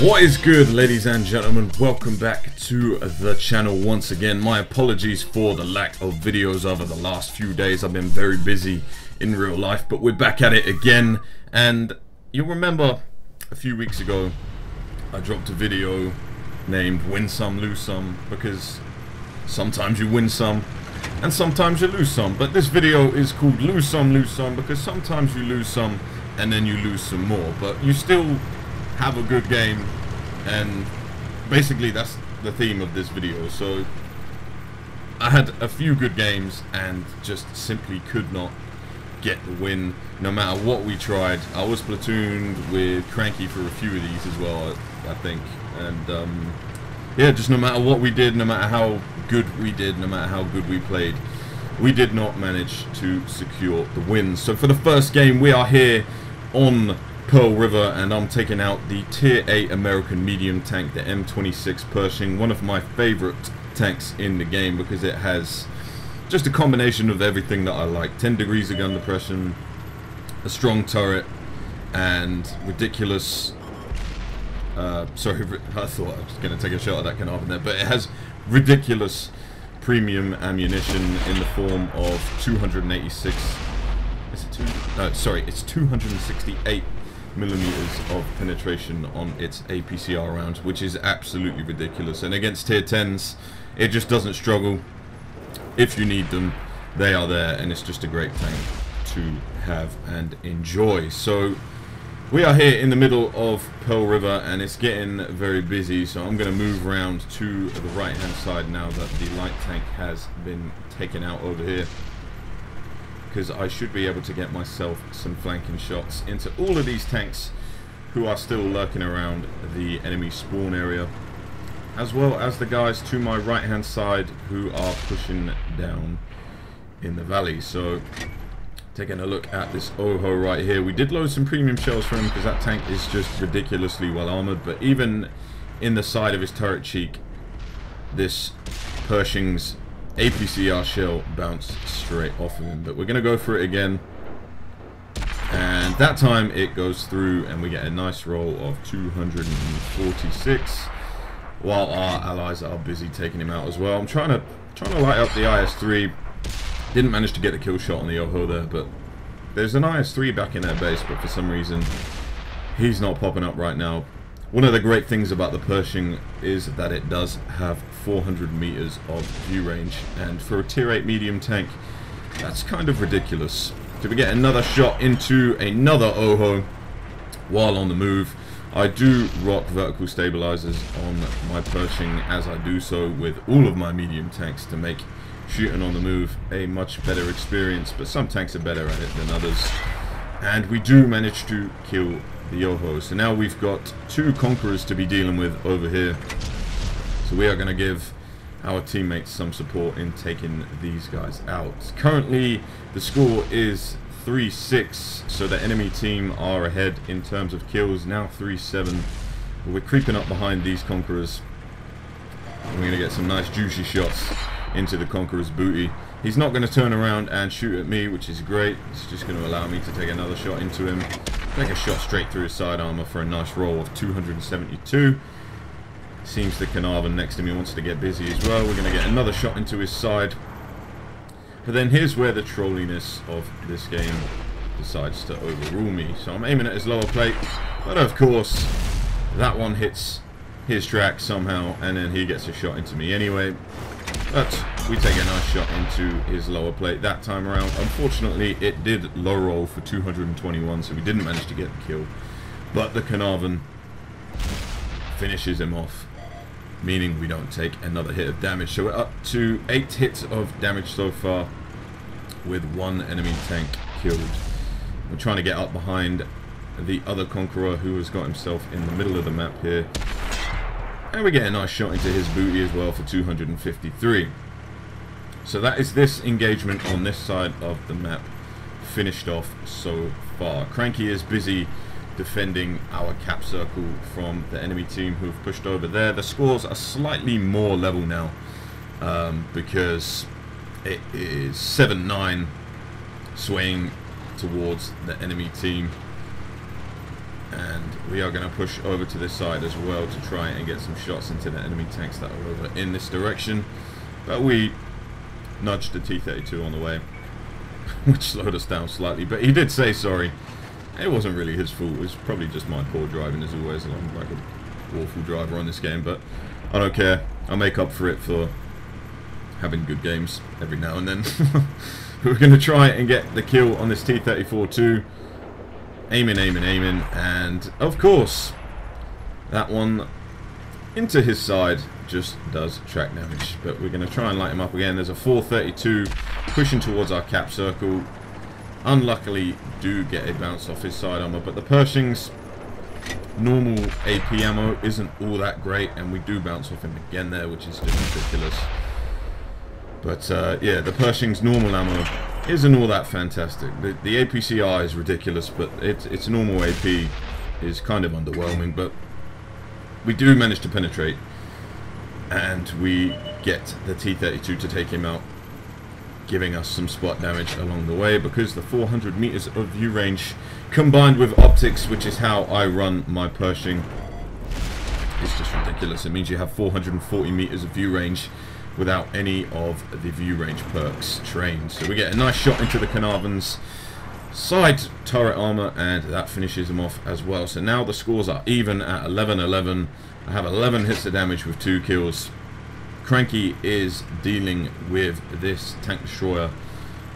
What is good, ladies and gentlemen? Welcome back to the channel once again. My apologies for the lack of videos over the last few days. I've been very busy in real life, but we're back at it again. And you'll remember a few weeks ago I dropped a video named Win Some, Lose Some, because sometimes you win some and sometimes you lose some. But this video is called Lose Some, because sometimes you lose some and then you lose some more, but you still have a good game, and basically that's the theme of this video. So I had a few good games and just simply could not get the win no matter what we tried. I was platooned with Cranky for a few of these as well, I think, and yeah, just no matter what we did, no matter how good we did, no matter how good we played, we did not manage to secure the win. So for the first game, we are here on Pearl River, and I'm taking out the Tier 8 American medium tank, the M26 Pershing, one of my favorite tanks in the game because it has just a combination of everything that I like. 10 degrees of gun depression, a strong turret, and ridiculous sorry, I thought I was going to take a shot at that Carnarvon there, but it has ridiculous premium ammunition in the form of 286, is it sorry, it's 268 millimeters of penetration on its APCR rounds, which is absolutely ridiculous. And against tier 10s, it just doesn't struggle. If you need them, they are there, and it's just a great tank to have and enjoy. So we are here in the middle of Pearl River, and it's getting very busy, so I'm going to move around to the right hand side now that the light tank has been taken out over here, because I should be able to get myself some flanking shots into all of these tanks who are still lurking around the enemy spawn area, as well as the guys to my right hand side who are pushing down in the valley. So taking a look at this Oho right here, we did load some premium shells for him because that tank is just ridiculously well armored, but even in the side of his turret cheek, this Pershing's APCR shell bounced straight off of him. But we're going to go for it again, and that time it goes through and we get a nice roll of 246 while our allies are busy taking him out as well. I'm trying to light up the IS-3. Didn't manage to get the kill shot on the Oho there, but there's an IS-3 back in their base, but for some reason he's not popping up right now. One of the great things about the Pershing is that it does have 400 meters of view range, and for a tier 8 medium tank, that's kind of ridiculous. Did we get another shot into another Oho while on the move? I do rock vertical stabilizers on my Pershing, as I do so with all of my medium tanks, to make shooting on the move a much better experience, but some tanks are better at it than others, and we do manage to kill the Oho. So now we've got two Conquerors to be dealing with over here, so we are going to give our teammates some support in taking these guys out. Currently the score is 3-6, so the enemy team are ahead in terms of kills, now 3-7. We're creeping up behind these Conquerors, and we're going to get some nice juicy shots into the Conqueror's booty. He's not going to turn around and shoot at me, which is great. It's just going to allow me to take another shot into him. Take a shot straight through his side armor for a nice roll of 272. Seems the Carnarvon next to me wants to get busy as well. We're going to get another shot into his side. But then here's where the trolliness of this game decides to overrule me. So I'm aiming at his lower plate, but of course that one hits his track somehow, and then he gets a shot into me anyway. But we take a nice shot into his lower plate that time around. Unfortunately, it did low roll for 221, so we didn't manage to get the kill. But the Carnarvon finishes him off, meaning we don't take another hit of damage. So we're up to 8 hits of damage so far, with one enemy tank killed. We're trying to get up behind the other Conqueror, who has got himself in the middle of the map here. And we get a nice shot into his booty as well for 253. So that is this engagement on this side of the map finished off so far. Cranky is busy defending our cap circle from the enemy team who have pushed over there. The scores are slightly more level now, because it is 7-9 swaying towards the enemy team. And we are going to push over to this side as well to try and get some shots into the enemy tanks that are over in this direction. But we nudged the T-32 on the way, which slowed us down slightly. But he did say sorry. It wasn't really his fault. It was probably just my poor driving, as always. I'm like an awful driver on this game, but I don't care. I'll make up for it for having good games every now and then. We're going to try and get the kill on this T-34 too. Aiming, and of course, that one into his side just does track damage. But we're going to try and light him up again. There's a 432 pushing towards our cap circle. Unluckily, do get a bounce off his side armor, but the Pershing's normal AP ammo isn't all that great, and we do bounce off him again there, which is just ridiculous. But yeah, the Pershing's normal ammo isn't all that fantastic. The APCR is ridiculous, but its normal AP is kind of underwhelming. But we do manage to penetrate, and we get the T-32 to take him out, giving us some spot damage along the way, because the 400 meters of view range combined with optics, which is how I run my Pershing, is just ridiculous. It means you have 440 meters of view range without any of the view range perks trained. So we get a nice shot into the Carnarvon's side turret armor, and that finishes him off as well. So now the scores are even at 11-11. I have 11 hits of damage with 2 kills. Cranky is dealing with this tank destroyer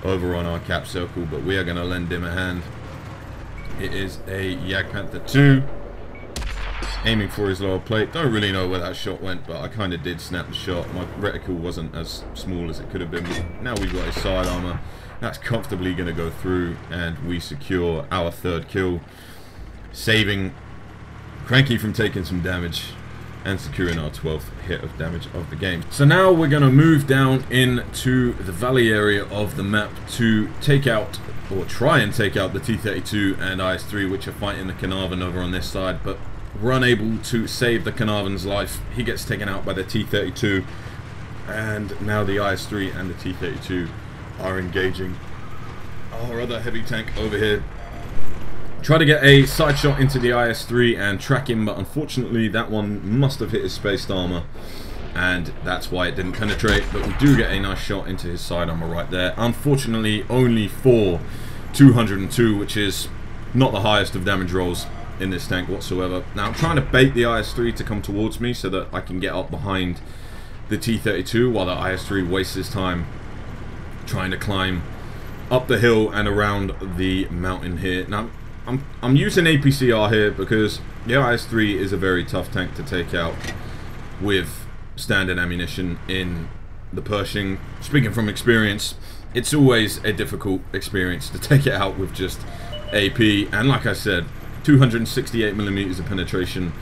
over on our cap circle, but we are going to lend him a hand. It is a Jagdpanther 2, aiming for his lower plate. Don't really know where that shot went, but I kind of did snap the shot. My reticle wasn't as small as it could have been, but now we've got his side armor. That's comfortably going to go through, and we secure our 3rd kill, saving Cranky from taking some damage and securing our 12th hit of damage of the game. So now we're going to move down into the valley area of the map to take out, or try and take out, the T-32 and IS-3, which are fighting the Carnarvon over on this side, but we're unable to save the Carnarvon's life. He gets taken out by the T-32, and now the IS-3 and the T-32 are engaging our other heavy tank over here. Try to get a side shot into the IS-3 and track him, but unfortunately that one must have hit his spaced armor, and that's why it didn't penetrate. But we do get a nice shot into his side armor right there. Unfortunately only for 202, which is not the highest of damage rolls in this tank whatsoever. Now I'm trying to bait the IS-3 to come towards me so that I can get up behind the T-32 while the IS-3 wastes his time trying to climb up the hill and around the mountain here. Now I'm using APCR here because the IS-3 is a very tough tank to take out with standard ammunition in the Pershing. Speaking from experience, it's always a difficult experience to take it out with just AP, and like I said, 268mm of penetration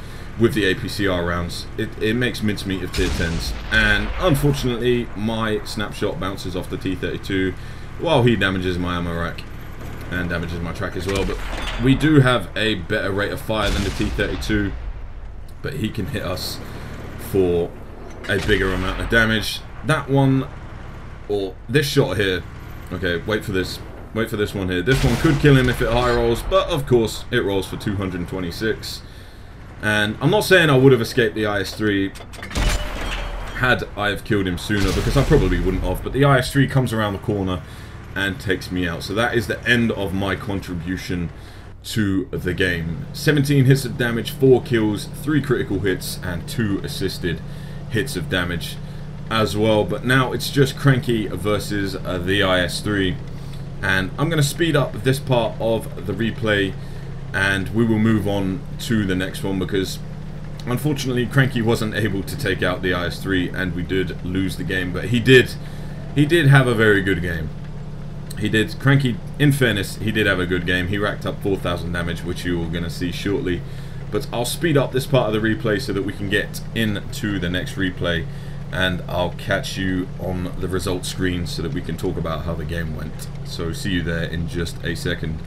with the APCR rounds. It makes mincemeat of tier 10s, and unfortunately my snapshot bounces off the T-32 while he damages my ammo rack and damages my track as well. But we do have a better rate of fire than the T-32, but he can hit us for a bigger amount of damage. That one, or this shot here, okay, wait for this one here. This one could kill him if it high rolls, but of course it rolls for 226. And I'm not saying I would have escaped the IS-3 had I have killed him sooner, because I probably wouldn't have, but the IS-3 comes around the corner and takes me out. So that is the end of my contribution to the game. 17 hits of damage, 4 kills, 3 critical hits, and 2 assisted hits of damage as well. But now it's just Cranky versus the IS-3, and I'm going to speed up this part of the replay and we will move on to the next one, because unfortunately Cranky wasn't able to take out the IS-3 and we did lose the game. But he did have a very good game. He did. Cranky, in fairness, he did have a good game. He racked up 4,000 damage, which you are going to see shortly. But I'll speed up this part of the replay so that we can get into the next replay, and I'll catch you on the results screen so that we can talk about how the game went. So see you there in just a second.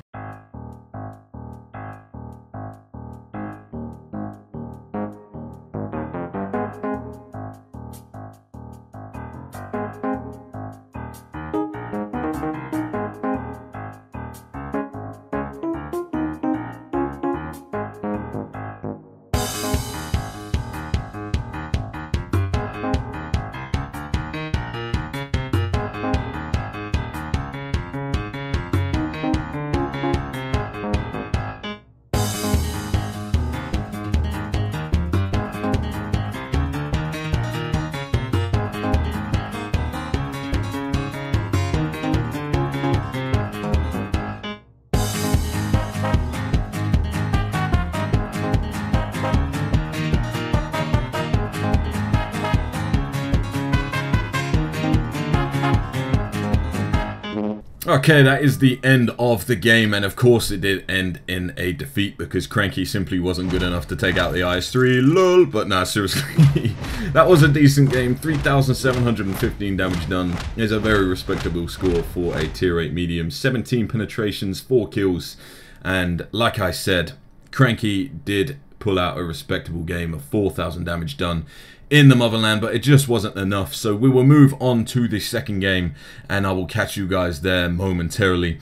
Okay, that is the end of the game, and of course it did end in a defeat because Cranky simply wasn't good enough to take out the IS-3, lol, but nah, seriously, that was a decent game. 3,715 damage done is a very respectable score for a tier 8 medium. 17 penetrations, 4 kills, and like I said, Cranky did pull out a respectable game of 4,000 damage done in the motherland, but it just wasn't enough. So we will move on to the second game, and I will catch you guys there momentarily.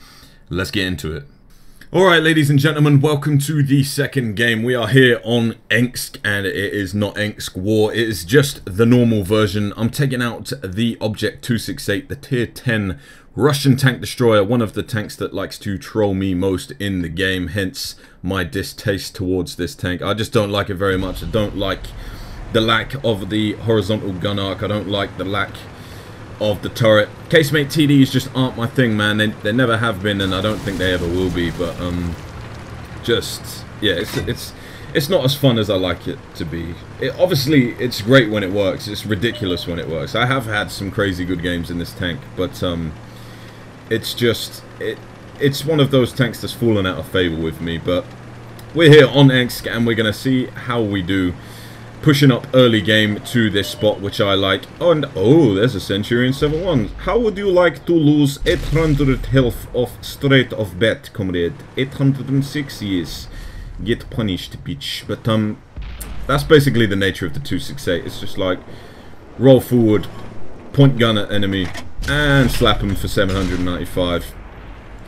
Let's get into it. Alright, ladies and gentlemen, welcome to the second game. We are here on Ensk, and it is not Ensk War, it is just the normal version. I'm taking out the Object 268, the tier 10 Russian tank destroyer, one of the tanks that likes to troll me most in the game, hence my distaste towards this tank. I just don't like it very much. I don't like the lack of the horizontal gun arc. I don't like the lack of the turret. Casemate TDs just aren't my thing, man. They never have been, and I don't think they ever will be. But just yeah, it's not as fun as I like it to be. Obviously, it's great when it works. It's ridiculous when it works. I have had some crazy good games in this tank, but it's just it's one of those tanks that's fallen out of favor with me. But we're here on Ensk, and we're gonna see how we do. Pushing up early game to this spot, which I like. Oh, and oh, there's a Centurion 7-1. How would you like to lose 800 health off straight off bat, comrade? 806 years. Get punished, bitch. But that's basically the nature of the 268. It's just like roll forward, point gun at enemy, and slap them for 795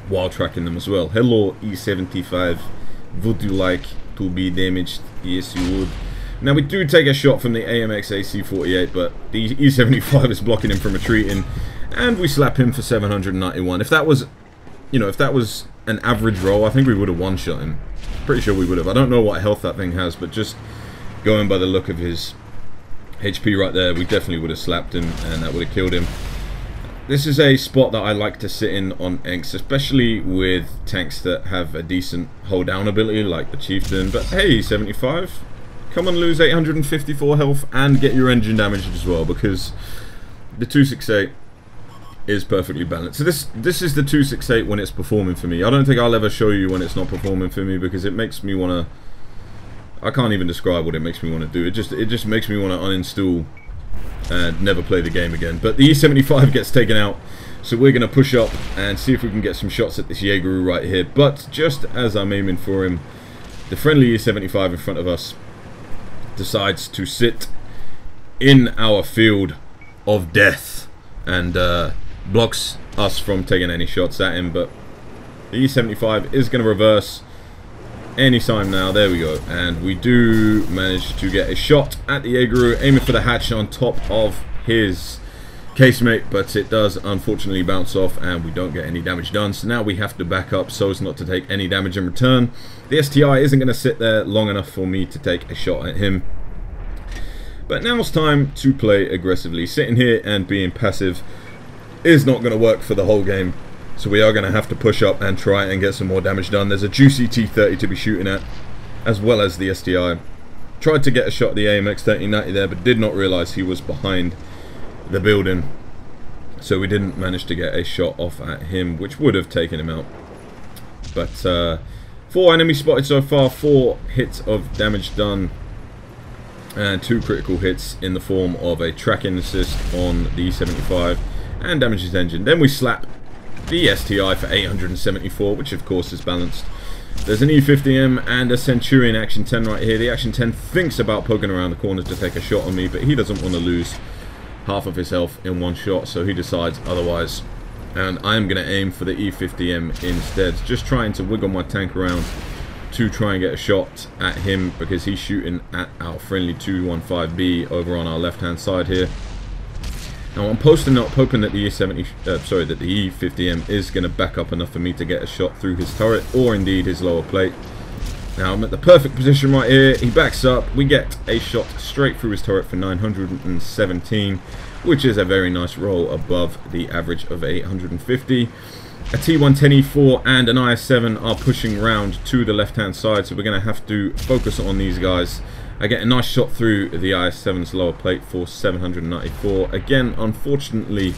while tracking them as well. Hello, E75. Would you like to be damaged? Yes, you would. Now we do take a shot from the AMX AC-48, but the E-75 is blocking him from retreating, and we slap him for 791. If that was, you know, if that was an average roll, I think we would have one-shot him. Pretty sure we would have. I don't know what health that thing has, but just going by the look of his HP right there, we definitely would have slapped him, and that would have killed him. This is a spot that I like to sit in on Enks, especially with tanks that have a decent hold-down ability, like the Chieftain. But hey, 75. Come and lose 854 health and get your engine damaged as well, because the 268 is perfectly balanced. So this is the 268 when it's performing for me. I don't think I'll ever show you when it's not performing for me, because it makes me want to... I can't even describe what it makes me want to do. It just makes me want to uninstall and never play the game again. But the E75 gets taken out, so we're going to push up and see if we can get some shots at this Jaeger right here. But just as I'm aiming for him, the friendly E75 in front of us decides to sit in our field of death and blocks us from taking any shots at him. But the E75 is going to reverse any time now. There we go, and we do manage to get a shot at the Jaeger, aiming for the hatch on top of his casemate, but it does unfortunately bounce off and we don't get any damage done. So now we have to back up so as not to take any damage in return. The STI isn't going to sit there long enough for me to take a shot at him. But now it's time to play aggressively. Sitting here and being passive is not going to work for the whole game. So we are going to have to push up and try and get some more damage done. There's a juicy T30 to be shooting at, as well as the STI. Tried to get a shot at the AMX 3090 there, but did not realise he was behind the building. So we didn't manage to get a shot off at him, which would have taken him out. But 4 enemies spotted so far, 4 hits of damage done, and 2 critical hits in the form of a tracking assist on the E75 and damage his engine. Then we slap the STI for 874, which of course is balanced. There's an E50M and a Centurion Action 10 right here. The Action 10 thinks about poking around the corners to take a shot on me, but he doesn't want to lose half of his health in one shot, so he decides otherwise. And I'm going to aim for the E50M instead, just trying to wiggle my tank around to try and get a shot at him, because he's shooting at our friendly 215B over on our left hand side here. Now I'm posting up, hoping that the E50M is going to back up enough for me to get a shot through his turret, or indeed his lower plate. Now I'm at the perfect position right here. He backs up. We get a shot straight through his turret for 917, which is a very nice roll above the average of 850. A T110E4 and an IS-7 are pushing round to the left-hand side, so we're going to have to focus on these guys. I get a nice shot through the IS-7's lower plate for 794. Again, unfortunately,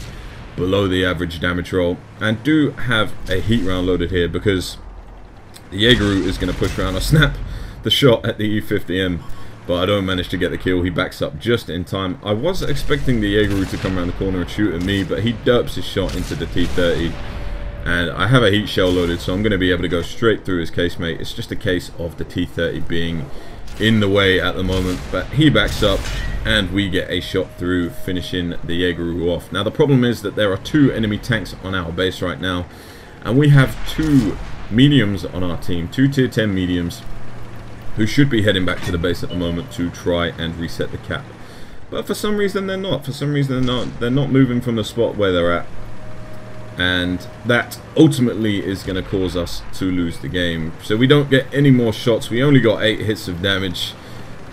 below the average damage roll, and do have a heat round loaded here because the Jaegeru is going to push around. I snap the shot at the E50M, but I don't manage to get the kill. He backs up just in time. I was expecting the Jaegeru to come around the corner and shoot at me, but he derps his shot into the T30, and I have a heat shell loaded, so I'm going to be able to go straight through his casemate. It's just a case of the T30 being in the way at the moment, but he backs up and we get a shot through, finishing the Jaegeru off. Now the problem is that there are 2 enemy tanks on our base right now, and we have 2 mediums on our team, 2 tier 10 mediums, who should be heading back to the base at the moment to try and reset the cap. But for some reason they're not. For some reason they're not moving from the spot where they're at. And that ultimately is going to cause us to lose the game. So we don't get any more shots. We only got 8 hits of damage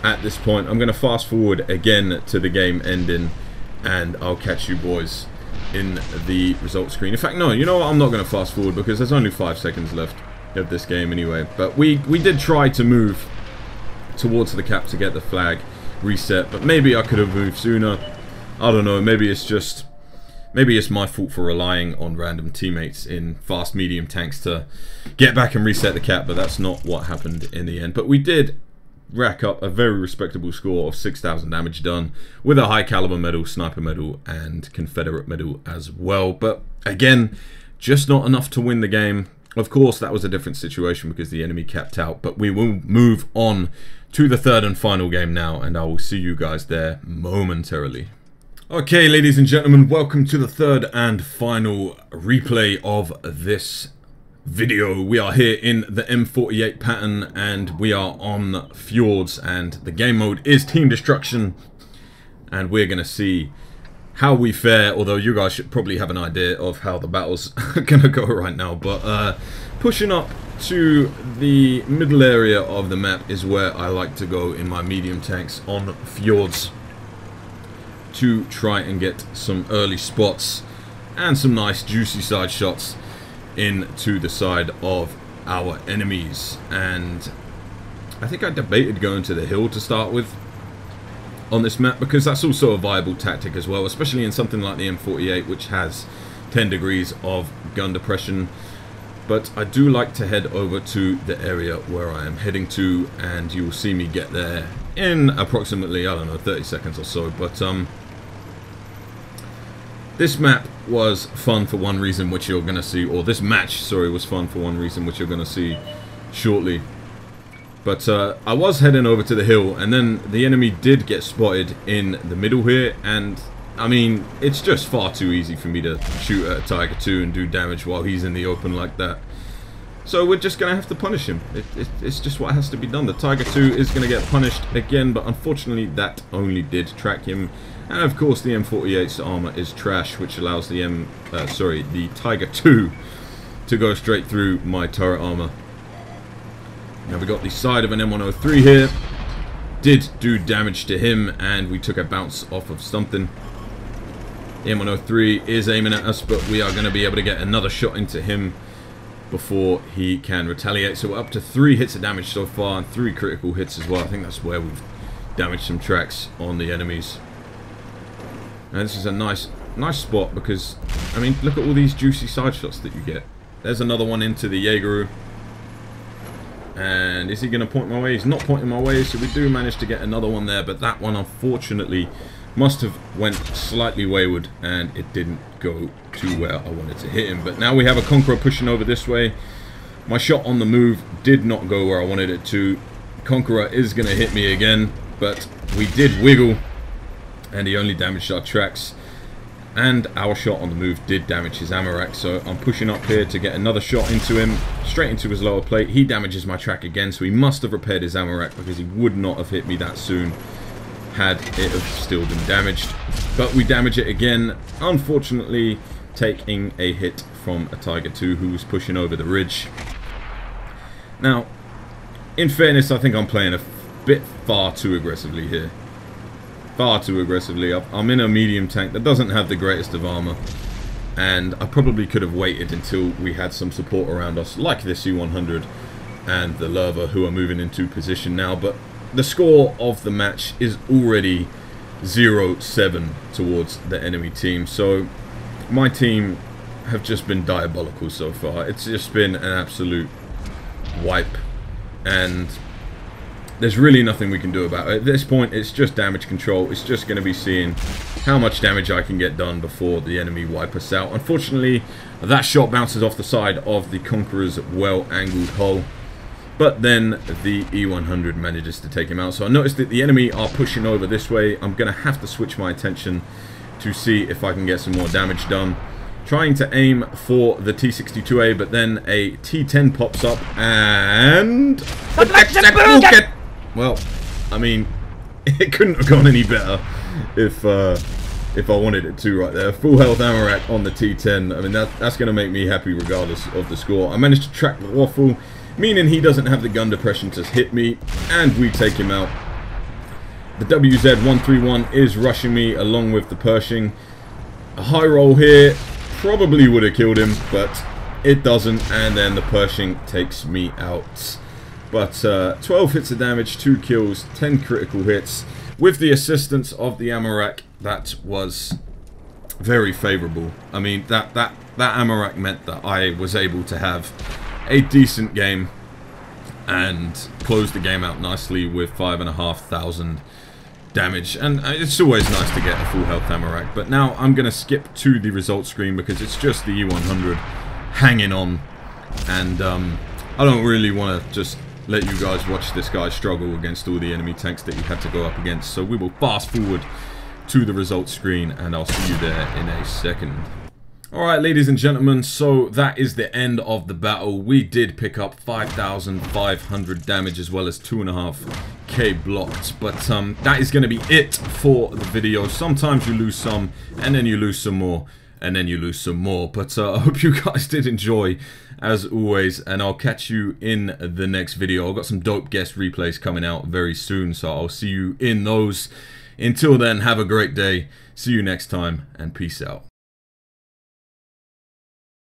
at this point. I'm going to fast forward again to the game ending, and I'll catch you boys in the result screen. In fact, no, you know what? I'm not going to fast forward because there's only 5 seconds left of this game anyway. But we did try to move towards the cap to get the flag reset, but maybe I could have moved sooner. I don't know. Maybe it's my fault for relying on random teammates in fast medium tanks to get back and reset the cap, but that's not what happened in the end. But we did rack up a very respectable score of 6,000 damage done with a high caliber medal, sniper medal, and Confederate medal as well. But again, just not enough to win the game. Of course, that was a different situation because the enemy capped out, but we will move on to the 3rd and final game now, and I will see you guys there momentarily. Okay, ladies and gentlemen, welcome to the 3rd and final replay of this video. We are here in the M48 Patton, and we are on Fjords, and the game mode is Team Destruction, and we're going to see how we fare, although you guys should probably have an idea of how the battles are going to go right now. But pushing up to the middle area of the map is where I like to go in my medium tanks on Fjords to try and get some early spots and some nice juicy side shots into the side of our enemies. And I think I debated going to the hill to start with on this map because that's also a viable tactic as well, especially in something like the M48, which has 10 degrees of gun depression. But I do like to head over to the area where I am heading to, and you will see me get there in approximately, I don't know, 30 seconds or so. But this map was fun for one reason, which you're going to see, or this match, sorry, was fun for one reason, which you're going to see shortly. But I was heading over to the hill, and then the enemy did get spotted in the middle here, and I mean, it's just far too easy for me to shoot at a Tiger 2 and do damage while he's in the open like that. So we're just going to have to punish him. It's just what has to be done. The Tiger 2 is going to get punished again, but unfortunately that only did track him. And of course the M48's armor is trash, which allows the the Tiger 2 to go straight through my turret armor. Now we got the side of an M103 here. Did do damage to him, and we took a bounce off of something. The M103 is aiming at us, but we are going to be able to get another shot into him before he can retaliate. So we're up to 3 hits of damage so far, and 3 critical hits as well. I think that's where we've damaged some tracks on the enemies. And this is a nice spot because, I mean, look at all these juicy side shots that you get. There's another one into the Jaegeru. And is he going to point my way? He's not pointing my way, so we do manage to get another one there, but that one unfortunately must have went slightly wayward, and it didn't go to where I wanted to hit him. But now we have a Conqueror pushing over this way. My shot on the move did not go where I wanted it to. Conqueror is going to hit me again, but we did wiggle, and he only damaged our tracks. And our shot on the move did damage his ammo rack, so I'm pushing up here to get another shot into him, straight into his lower plate. He damages my track again, so he must have repaired his ammo rack because he would not have hit me that soon had it have still been damaged. But we damage it again, unfortunately taking a hit from a Tiger 2 who was pushing over the ridge. Now, in fairness, I think I'm playing a bit far too aggressively here. Far too aggressively. I'm in a medium tank that doesn't have the greatest of armor, and I probably could have waited until we had some support around us, like this U100 and the Lerva, who are moving into position now. But the score of the match is already 0-7 towards the enemy team, so my team have just been diabolical so far. It's just been an absolute wipe, and there's really nothing we can do about it. At this point, it's just damage control. It's just going to be seeing how much damage I can get done before the enemy wipe us out. Unfortunately, that shot bounces off the side of the Conqueror's well-angled hull, but then the E100 manages to take him out. So I noticed that the enemy are pushing over this way. I'm going to have to switch my attention to see if I can get some more damage done. Trying to aim for the T-62A, but then a T-10 pops up, and... Well, I mean, it couldn't have gone any better if I wanted it to right there. Full health ammo rack on the T-10. I mean, that's going to make me happy regardless of the score. I managed to track the waffle, meaning he doesn't have the gun depression to hit me, and we take him out. The WZ-131 is rushing me along with the Pershing. A high roll here probably would have killed him, but it doesn't, and then the Pershing takes me out. But 12 hits of damage, 2 kills, 10 critical hits. With the assistance of the ammo rack, that was very favourable. I mean, that ammo rack meant that I was able to have a decent game and close the game out nicely with 5,500 damage. And it's always nice to get a full health ammo rack. But now I'm going to skip to the results screen because it's just the E100 hanging on. And I don't really want to just let you guys watch this guy struggle against all the enemy tanks that he had to go up against. So we will fast forward to the results screen, and I'll see you there in a second. Alright, ladies and gentlemen, so that is the end of the battle. We did pick up 5,500 damage as well as 2.5k blocked. But that is going to be it for the video. Sometimes you lose some, and then you lose some more, and then you lose some more. But I hope you guys did enjoy, as always, and I'll catch you in the next video. I've got some dope guest replays coming out very soon, so I'll see you in those. Until then, have a great day. See you next time, and peace out.